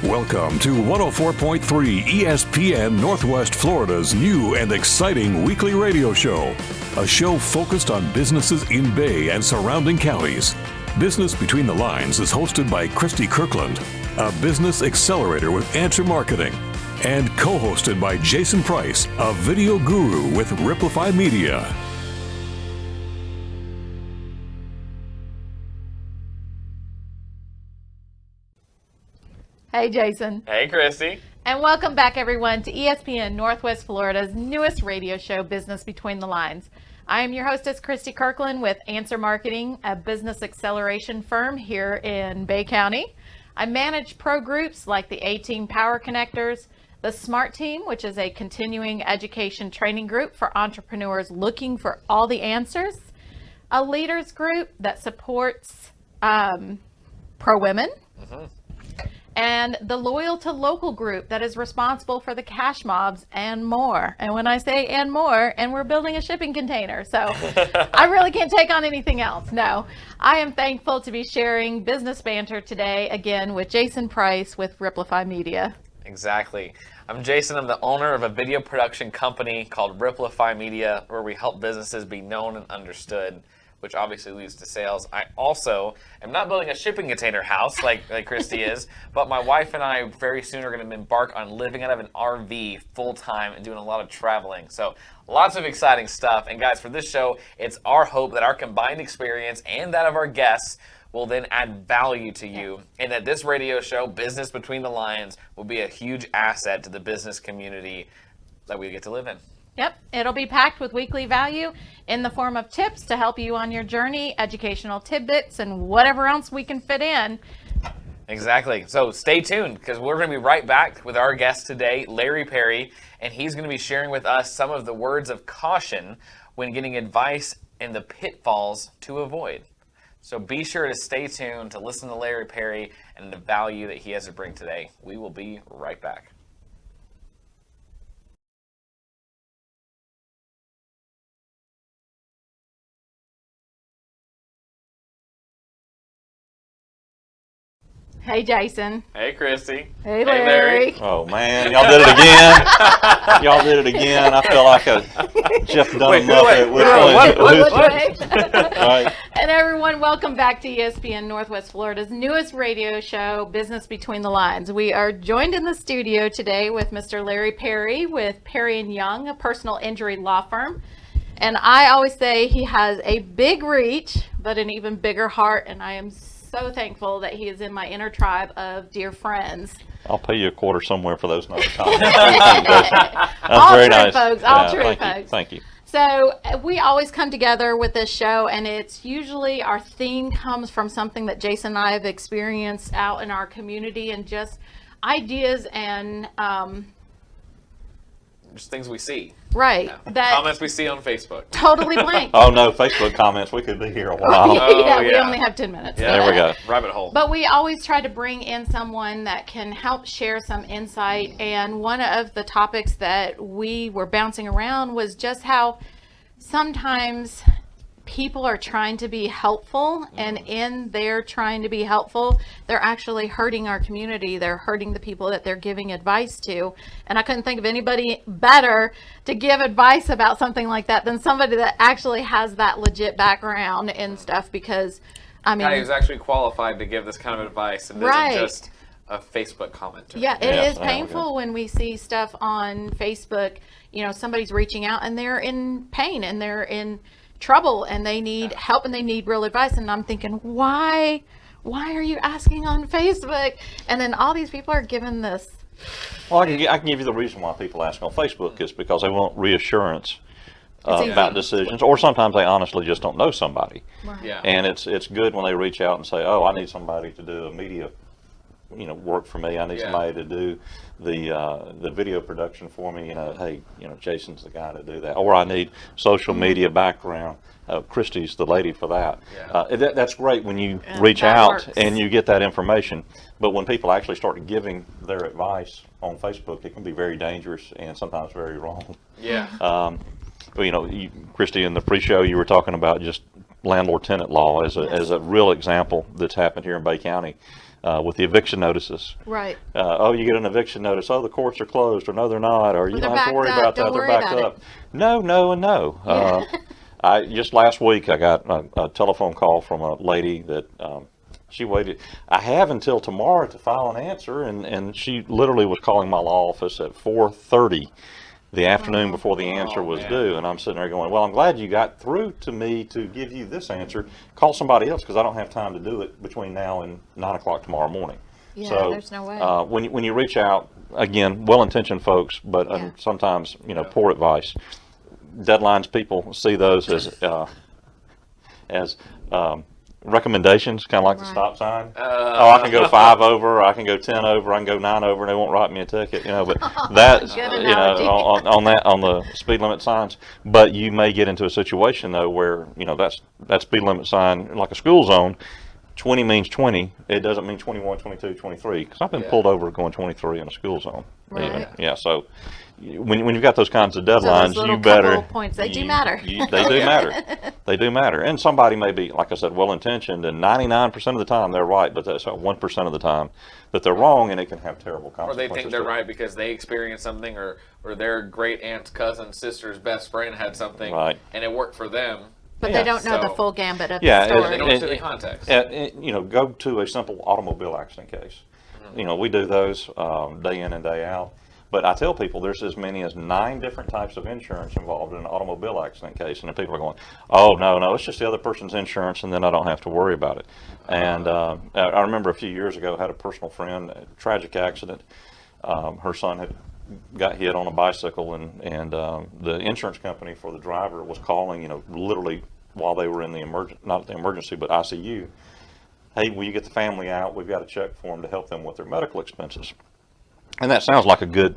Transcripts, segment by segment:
Welcome to 104.3 ESPN Northwest Florida's new and exciting weekly radio show. A show focused on businesses in Bay and surrounding counties. Business Between the Lines is hosted by Christy Kirkland, a business accelerator with Answer Marketing, and co-hosted by Jason Price, a video guru with Riplify Media. Hey, Jason. Hey, Christy. And welcome back, everyone, to ESPN Northwest Florida's newest radio show, Business Between the Lines. I am your hostess, Christy Kirkland, with Answer Marketing, a business acceleration firm here in Bay County. I manage pro groups like the A-Team Power Connectors, the SMART Team, which is a continuing education training group for entrepreneurs looking for all the answers, a leaders group that supports pro women, and the Loyal to Local group that is responsible for the cash mobs and more. And when I say and more, and we're building a shipping container, so I really can't take on anything else. No, I am thankful to be sharing business banter today again with Jason Price with Riplify Media. Exactly. I'm Jason. I'm the owner of a video production company called Riplify Media, where we help businesses be known and understood, which obviously leads to sales. I also am not building a shipping container house like Christy is, but my wife and I very soon are going to embark on living out of an RV full-time and doing a lot of traveling. So lots of exciting stuff. And guys, for this show, it's our hope that our combined experience and that of our guests will then add value to you, and that this radio show, Business Between the Lines, will be a huge asset to the business community that we get to live in. Yep, it'll be packed with weekly value in the form of tips to help you on your journey, educational tidbits, and whatever else we can fit in. Exactly. So stay tuned, because we're going to be right back with our guest today, Larry Perry, and he's going to be sharing with us some of the words of caution when getting advice and the pitfalls to avoid. So be sure to stay tuned to listen to Larry Perry and the value that he has to bring today. We will be right back. Hey, Jason. Hey, Christy. Hey, Larry. Oh, man. Y'all did it again. Y'all did it again. I feel like a Jeff Dunham Muppet. Right. And everyone, welcome back to ESPN Northwest Florida's newest radio show, Business Between the Lines. We are joined in the studio today with Mr. Larry Perry with Perry & Young, a personal injury law firm. And I always say he has a big reach, but an even bigger heart, and I am so thankful that he is in my inner tribe of dear friends. I'll pay you a quarter somewhere for those nice comments. That's all very true, nice. Folks. All true, folks. Thank you. So we always come together with this show, and it's usually our theme comes from something that Jason and I have experienced out in our community, and just ideas and Just things we see. right. Yeah. That Comments we see on Facebook. totally blank. Oh, no, Facebook comments. We could be here a while. Yeah, we yeah. only have 10 minutes. Yeah. There we go. Rabbit hole. But we always try to bring in someone that can help share some insight. And one of the topics that we were bouncing around was just how sometimes people are trying to be helpful, and in their trying to be helpful, they're actually hurting our community. They're hurting the people that they're giving advice to. And I couldn't think of anybody better to give advice about something like that than somebody that actually has that legit background and stuff, because I mean, guy who's actually qualified to give this kind of advice and isn't just a Facebook commenter. Yeah, it is painful when we see stuff on Facebook, you know, somebody's reaching out and they're in pain and they're in trouble and they need help and they need real advice, and I'm thinking, why are you asking on Facebook? And then all these people are giving this. Well, I can give you the reason why people ask on Facebook is because they want reassurance about decisions, or sometimes they honestly just don't know somebody. Right. Yeah. And it's good when they reach out and say, oh, I need somebody to do a media work for me. I need somebody to do the video production for me. Hey, Jason's the guy to do that. Or I need social media background. Christy's the lady for that. Yeah. That's great when you reach out works. and you get that information. But when people actually start giving their advice on Facebook, it can be very dangerous and sometimes very wrong. Yeah. Christy, in the pre-show, you were talking about just landlord-tenant law as a real example that's happened here in Bay County. with the eviction notices. Right. Oh, you get an eviction notice. Oh, the courts are closed, or no, they're not, or you they're don't have to worry backed up. about that. Don't They're worry backed about up. No, no, and no. Yeah. I just last week I got a telephone call from a lady that she waited. I have until tomorrow to file an answer, and she literally was calling my law office at 4:30 the afternoon before the answer was due, and I'm sitting there going, well, I'm glad you got through to me to give you this answer. Call somebody else, because I don't have time to do it between now and 9 o'clock tomorrow morning. Yeah, So there's no way. when you reach out, again, well-intentioned folks, but sometimes poor advice. Deadlines, people see those as recommendations, kind of like the stop sign. I can go 5 over, I can go 10 over, I can go 9 over, and they won't write me a ticket. But that's on the speed limit signs. But you may get into a situation though where that speed limit sign, like a school zone, 20 means 20. It doesn't mean 21, 22, 23. Because I've been pulled over going 23 in a school zone. Right. Yeah. So when you've got those kinds of deadlines, so those you better. couple points, they do matter. They do matter. They do matter. And somebody may be, like I said, well-intentioned, and 99% of the time they're right, but that's 1% of the time that they're wrong, and it can have terrible Or consequences. they think they're right because they experienced something, or their great aunt's cousin, sister's best friend had something, and it worked for them. But they don't know the full gambit of the They story. don't see the context. Go to a simple automobile accident case. We do those day in and day out. But I tell people there's as many as 9 different types of insurance involved in an automobile accident case. And then people are going, oh, no, it's just the other person's insurance, and then I don't have to worry about it. And I remember a few years ago, I had a personal friend, a tragic accident. Her son had got hit on a bicycle, and the insurance company for the driver was calling, literally while they were in the not the emergency, but ICU. Hey, will you get the family out? We've got a check for them to help them with their medical expenses. And that sounds like a good,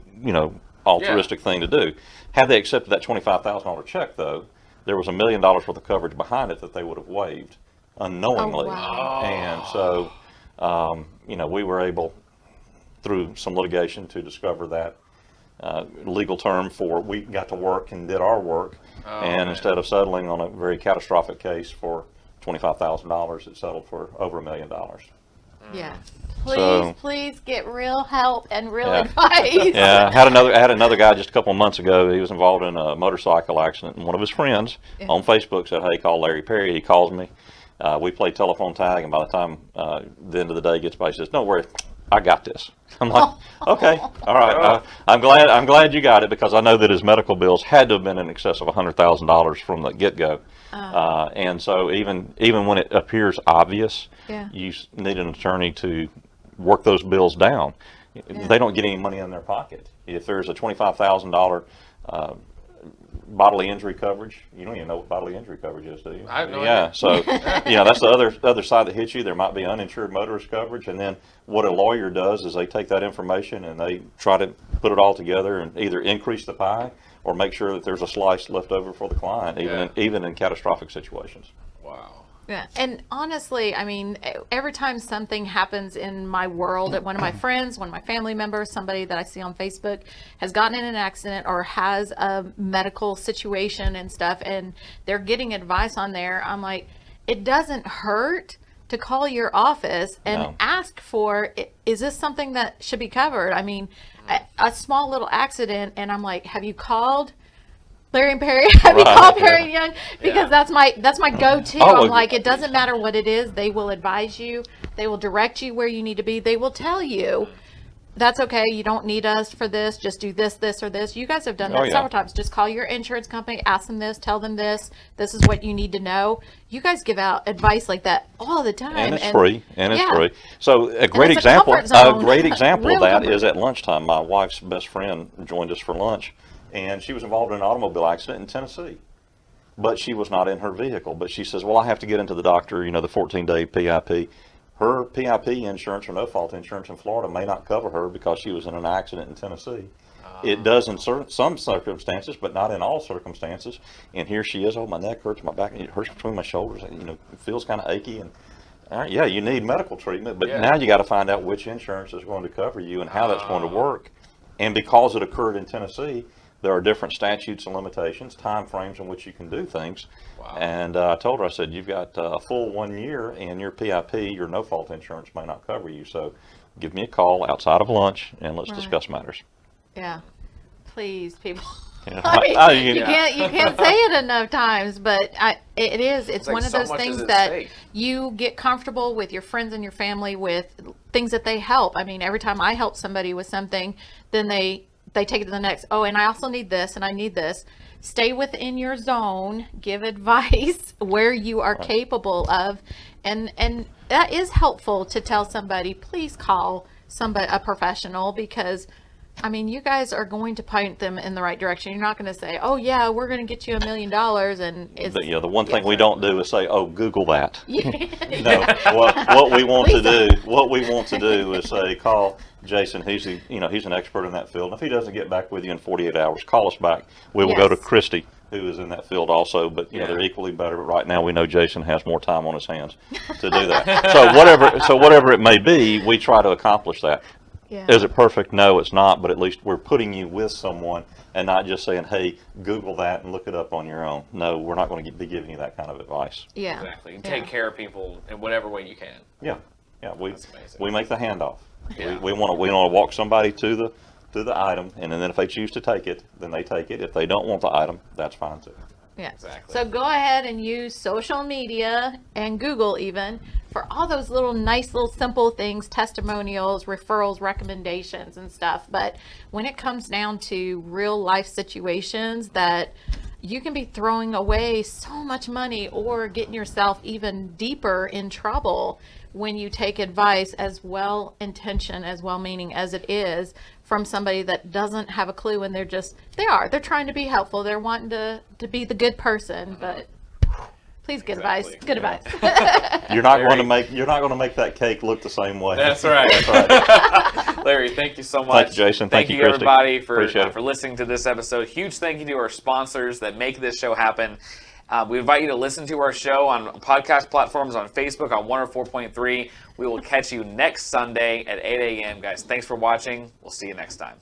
altruistic thing to do. Had they accepted that $25,000 check, though, there was $1 million worth of coverage behind it that they would have waived unknowingly. Oh, wow. And so, we were able, through some litigation, to discover that legal term for we got to work and did our work. Instead of settling on a very catastrophic case for $25,000, it settled for over $1 million. Yeah. So- Please get real help and real advice. Yeah, I had another guy just a couple of months ago. He was involved in a motorcycle accident, and one of his friends on Facebook said, "Hey, call Larry Perry." He calls me. We play telephone tag, and by the time the end of the day gets by, he says, "Don't worry, I got this." I'm like, "Okay, all right." I'm glad you got it, because I know that his medical bills had to have been in excess of $100,000 from the get-go. And so even when it appears obvious, you need an attorney to work those bills down. They don't get any money in their pocket. If there's a $25,000 bodily injury coverage, you don't even know what bodily injury coverage is, do you? I have no idea. So that's the other side that hits you. There might be uninsured motorist coverage, and then what a lawyer does is they take that information and they try to put it all together and either increase the pie or make sure that there's a slice left over for the client, even in catastrophic situations. Wow. Yeah, and honestly, I mean, every time something happens in my world, one of my friends, one of my family members, somebody that I see on Facebook has gotten in an accident or has a medical situation and stuff, and they're getting advice on there, I'm like, it doesn't hurt to call your office and ask for, is this something that should be covered? I mean, a small little accident, and I'm like, have you called Larry and Perry? Have you called Perry and Young? Because that's my go-to. I'm like, it doesn't matter what it is. They will advise you. They will direct you where you need to be. They will tell you, that's okay. You don't need us for this. Just do this, this, or this. You guys have done that several times. Just call your insurance company, ask them this, tell them this. This is what you need to know. You guys give out advice like that all the time. And it's free. It's free. So a great example of that is at lunchtime. My wife's best friend joined us for lunch. And she was involved in an automobile accident in Tennessee, but she was not in her vehicle. But she says, well, I have to get into the doctor, the 14-day PIP. Her PIP insurance or no-fault insurance in Florida may not cover her because she was in an accident in Tennessee. It does in some circumstances, but not in all circumstances. And here she is, my neck hurts, my back, it hurts between my shoulders, it feels kind of achy. And you need medical treatment, but now you got to find out which insurance is going to cover you and how that's going to work. And because it occurred in Tennessee, there are different statutes and limitations, time frames in which you can do things. Wow. And I told her, I said, you've got a full 1 year, and your PIP, your no-fault insurance, may not cover you. So give me a call outside of lunch, and let's discuss matters. Yeah. Please, people. Yeah. I mean, you can't say it enough times, but it's like one of so those much things is at that stake. you get comfortable with your friends and your family with things that they help. I mean, every time I help somebody with something, then they take it to the next. Oh, and I also need this, and I need this. Stay within your zone. Give advice where you are capable of, and that is helpful to tell somebody. Please call a professional, because I mean, you guys are going to point them in the right direction. You're not going to say, "Oh yeah, we're going to get you $1 million," and it's The one thing we don't do is say, "Oh, Google that." Yeah. No, what we want to do is say, call Jason. He's an expert in that field. And if he doesn't get back with you in 48 hours, call us back. We will go to Christy, who is in that field also. But they're equally better. But right now, we know Jason has more time on his hands to do that. So whatever it may be, we try to accomplish that. Yeah. Is it perfect? No, it's not. But at least we're putting you with someone and not just saying, "Hey, Google that and look it up on your own." No, we're not going to be giving you that kind of advice. Yeah. Exactly. You take care of people in whatever way you can. Yeah. That's amazing. We make the handoff. Yeah. We want to walk somebody to the item, and then if they choose to take it, then they take it. If they don't want the item, that's fine too. Yeah. Exactly. So go ahead and use social media and Google even for all those nice little simple things, testimonials, referrals, recommendations and stuff. But when it comes down to real life situations that you can be throwing away so much money or getting yourself even deeper in trouble when you take advice, as well intentioned, as well meaning as it is, from somebody that doesn't have a clue, and they're trying to be helpful. They're wanting to be the good person, but please get advice. Good advice. You're not going to make that cake look the same way. That's right. That's right. Larry, thank you so much. Thank you, Jason. Thank you, Christy. Everybody Appreciate for listening to this episode. Huge thank you to our sponsors that make this show happen. We invite you to listen to our show on podcast platforms, on Facebook, on 104.3. We will catch you next Sunday at 8 a.m. Guys, thanks for watching. We'll see you next time.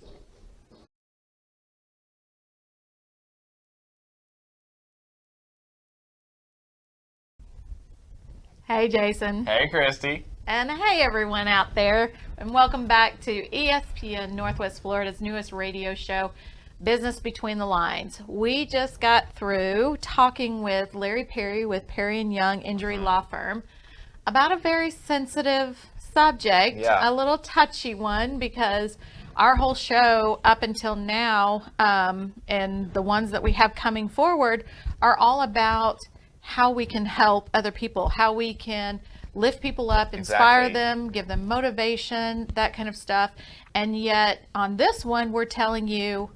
Hey, Jason. Hey, Christy. And hey, everyone out there. And welcome back to ESPN Northwest Florida's newest radio show, Business Between the Lines. We just got through talking with Larry Perry with Perry & Young Injury Law Firm about a very sensitive subject, a little touchy one, because our whole show up until now, and the ones that we have coming forward, are all about how we can help other people, how we can lift people up, inspire them, give them motivation, that kind of stuff. And yet on this one, we're telling you,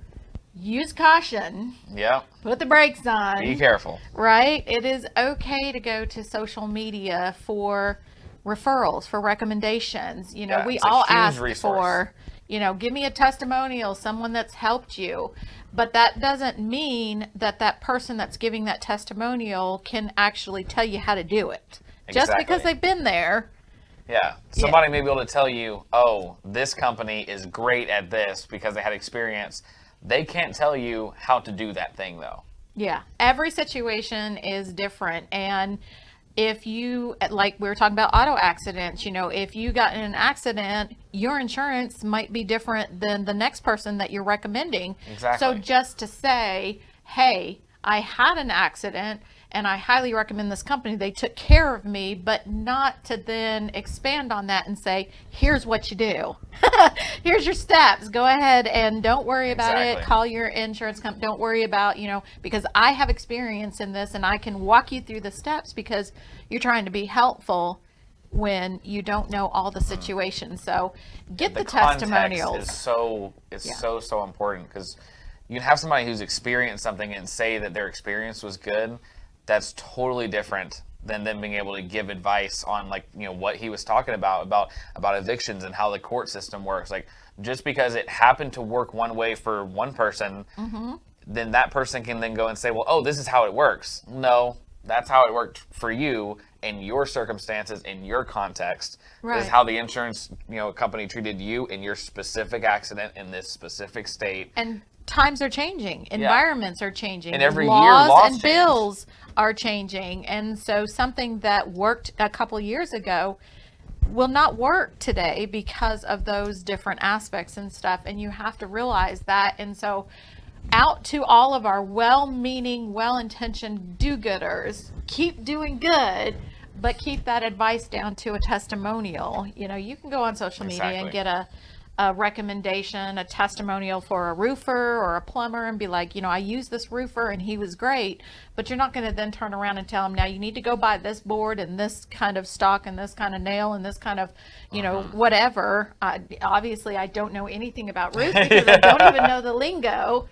use caution. Yeah. Put the brakes on. Be careful. Right? It is okay to go to social media for referrals, for recommendations. We all ask for, give me a testimonial, someone that's helped you. But that doesn't mean that person that's giving that testimonial can actually tell you how to do it. Just because they've been there. Yeah. Somebody may be able to tell you, oh, this company is great at this because they had experience. They can't tell you how to do that thing, though. Yeah. Every situation is different. And if you, like we were talking about auto accidents, if you got in an accident, your insurance might be different than the next person that you're recommending. Exactly. So just to say, hey, I had an accident and I highly recommend this company. They took care of me, but not to then expand on that and say, here's what you do. Here's your steps. Go ahead and don't worry about it. Call your insurance company. Don't worry about, because I have experience in this and I can walk you through the steps, because you're trying to be helpful when you don't know all the situations. So get the testimonials. Is so important, because you can have somebody who's experienced something and say that their experience was good. That's totally different than them being able to give advice on, what he was talking about evictions and how the court system works. Like, just because it happened to work one way for one person, then that person can then go and say, well, oh, this is how it works. No, that's how it worked for you in your circumstances, in your context. Right. This is how the insurance company treated you in your specific accident in this specific state. And times are changing, environments are changing, and every laws year laws and change. bills are changing, and so something that worked a couple years ago will not work today because of those different aspects and stuff, and you have to realize that. And so out to all of our well-meaning, well-intentioned do-gooders, keep doing good, but keep that advice down to a testimonial. You know, you can go on social media and get a recommendation, a testimonial for a roofer or a plumber and be like, you know, I used this roofer and he was great, but you're not going to then turn around and tell them, now you need to go buy this board and this kind of stock and this kind of nail and this kind of, you know, whatever. Obviously, I don't know anything about roofs because I don't even know the lingo.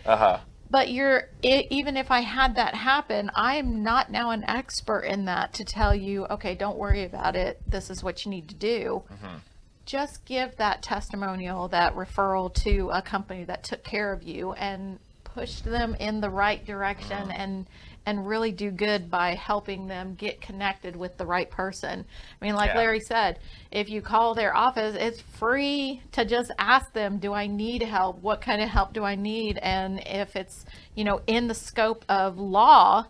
But even if I had that happen, I am not now an expert in that to tell you, okay, don't worry about it. This is what you need to do. Just give that testimonial, that referral to a company that took care of you and push them in the right direction and really do good by helping them get connected with the right person. I mean, like Larry said, if you call their office, it's free to just ask them, do I need help? What kind of help do I need? And if it's, you know, in the scope of law,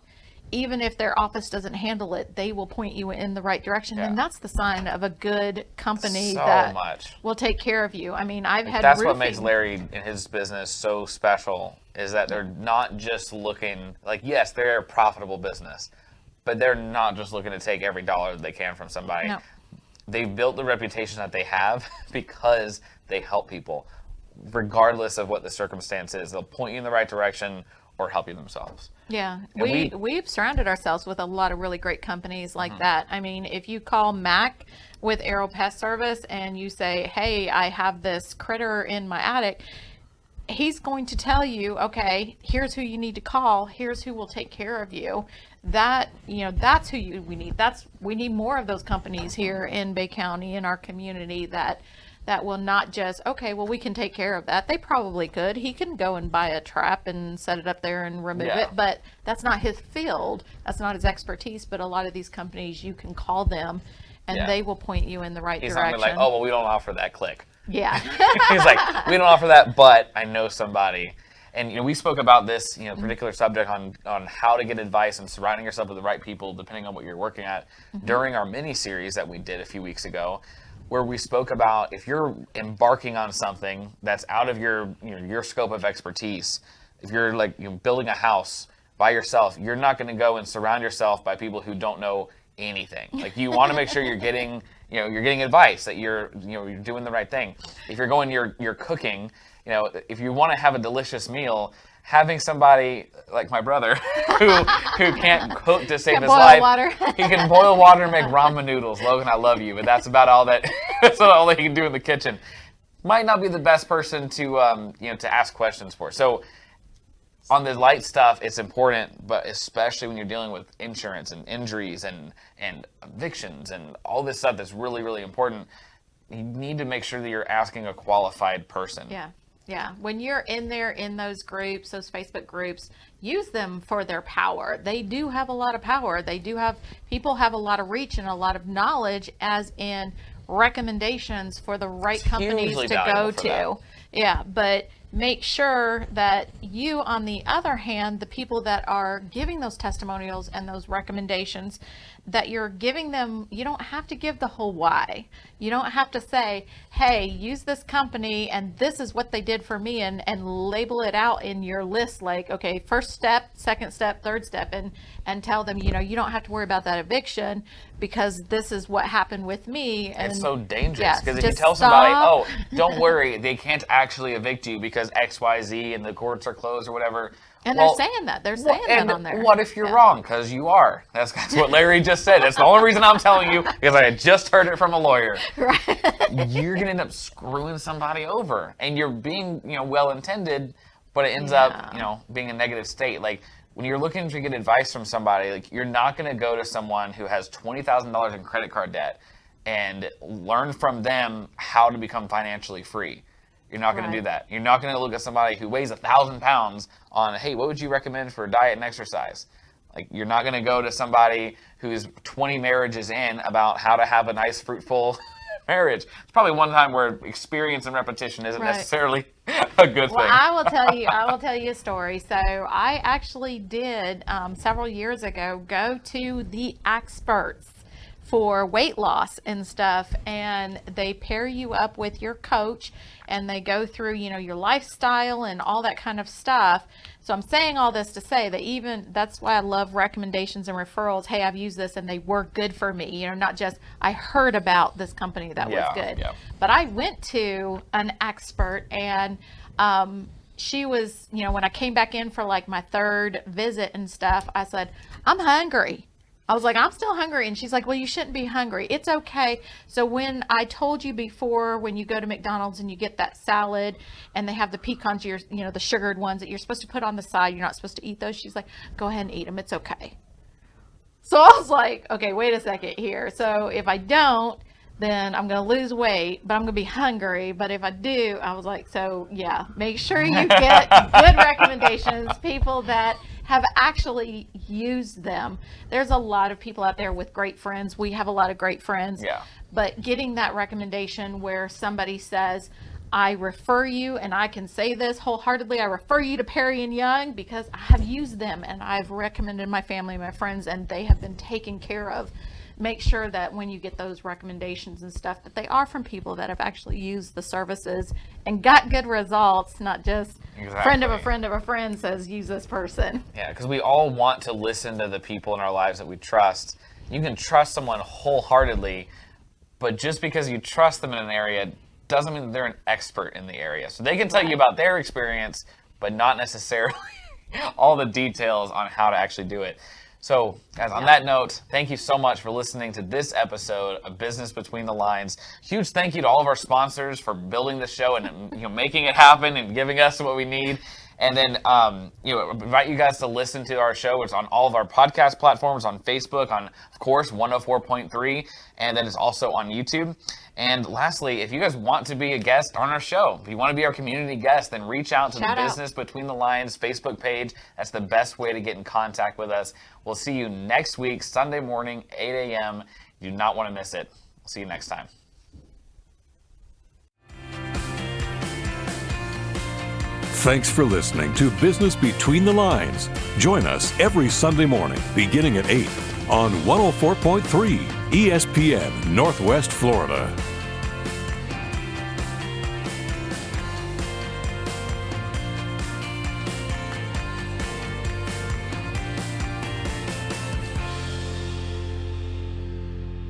even if their office doesn't handle it, they will point you in the right direction. And that's the sign of a good company will take care of you. I mean, I've had that's roofing. What makes Larry and his business so special is that they're not just looking, like, yes, they're a profitable business, but they're not just looking to take every dollar that they can from somebody. No. They've built the reputation that they have because they help people, regardless of what the circumstance is. They'll point you in the right direction or help you themselves. Yeah, we've surrounded ourselves with a lot of really great companies like that. I mean, if you call Mac with Aero Pest Service and you say, hey, I have this critter in my attic, he's going to tell you, okay, here's who you need to call. Here's who will take care of you. That, you know, that's who we need. We need more of those companies here in Bay County, in our community, that will not just, okay, well, we can take care of that. They probably could. He can go and buy a trap and set it up there and remove it, but that's not his field. That's not his expertise. But a lot of these companies, you can call them and they will point you in the right direction. He's not like, oh, well, we don't offer that click. Yeah. He's like, we don't offer that, but I know somebody. And, you know, we spoke about this, you know, particular subject on how to get advice and surrounding yourself with the right people, depending on what you're working at, during our mini series that we did a few weeks ago, where we spoke about if you're embarking on something that's out of your scope of expertise, if you're like building a house by yourself, you're not going to go and surround yourself by people who don't know anything. Like, you want to make sure you're getting advice, that you're doing the right thing. If you're going, you're cooking, you know, if you want to have a delicious meal, having somebody like my brother who can't cook to save his life. He can boil water and make ramen noodles. Logan, I love you, but that's about all that he can do in the kitchen. Might not be the best person to ask questions for. So on the light stuff, it's important, but especially when you're dealing with insurance and injuries and evictions and all this stuff that's really, really important, you need to make sure that you're asking a qualified person. Yeah, when you're in there in those groups, those Facebook groups, use them for their power. They do have a lot of power. People have a lot of reach and a lot of knowledge, as in recommendations for the right companies to go to. Yeah, but make sure that you, on the other hand, the people that are giving those testimonials and those recommendations, that you're giving them, you don't have to give the whole why. You don't have to say, hey, use this company and this is what they did for me, and label it out in your list like, okay, first step, second step, third step, and tell them, you don't have to worry about that eviction because this is what happened with me. And it's so dangerous because if you tell somebody, oh, don't worry, they can't actually evict you because XYZ and the courts are closed or whatever. And they're saying that. They're saying that on there. What if you're wrong? Because you are. That's what Larry just said. That's the only reason I'm telling you, because I had just heard it from a lawyer. Right. You're going to end up screwing somebody over. And you're being, well-intended, but it ends up, being a negative state. Like, when you're looking to get advice from somebody, like, you're not going to go to someone who has $20,000 in credit card debt and learn from them how to become financially free. You're not going to do that. You're not going to look at somebody who weighs 1,000 pounds on, hey, what would you recommend for diet and exercise? Like, you're not going to go to somebody who's 20 marriages in about how to have a nice, fruitful marriage. It's probably one time where experience and repetition isn't Right. necessarily a good thing. Well, I will tell you a story. So I actually did several years ago go to the experts for weight loss and stuff, and they pair you up with your coach, and they go through, your lifestyle and all that kind of stuff. So I'm saying all this to say that that's why I love recommendations and referrals. Hey, I've used this and they were good for me. Not just I heard about this company that was good. Yeah. But I went to an expert, and she was, when I came back in for like my third visit and stuff, I said, I'm hungry. I was like, I'm still hungry. And she's like, well, you shouldn't be hungry. It's okay. So when I told you before, when you go to McDonald's and you get that salad and they have the pecans, the sugared ones that you're supposed to put on the side, you're not supposed to eat those. She's like, go ahead and eat them. It's okay. So I was like, okay, wait a second here. So if I don't, then I'm going to lose weight, but I'm going to be hungry. But if I do, I was like, so yeah, make sure you get good recommendations, people that have actually used them. There's a lot of people out there with great friends. We have a lot of great friends. Yeah. But getting that recommendation where somebody says, I refer you, and I can say this wholeheartedly, I refer you to Perry and Young because I have used them and I've recommended my family, my friends, and they have been taken care of. Make sure that when you get those recommendations and stuff, that they are from people that have actually used the services and got good results, not just friend of a friend of a friend says use this person. Yeah, because we all want to listen to the people in our lives that we trust. You can trust someone wholeheartedly, but just because you trust them in an area doesn't mean they're an expert in the area. So they can tell you about their experience, but not necessarily all the details on how to actually do it. So, guys, on that note, thank you so much for listening to this episode of Business Between the Lines. Huge thank you to all of our sponsors for building the show and making it happen and giving us what we need. And then, invite you guys to listen to our show. It's on all of our podcast platforms, on Facebook, on, of course, 104.3, and then it's also on YouTube. And lastly, if you guys want to be a guest on our show, if you want to be our community guest, then reach out to the Business Between the Lines Facebook page. That's the best way to get in contact with us. We'll see you next week, Sunday morning, 8 a.m. You do not want to miss it. We'll see you next time. Thanks for listening to Business Between the Lines. Join us every Sunday morning beginning at 8 on 104.3 ESPN Northwest Florida.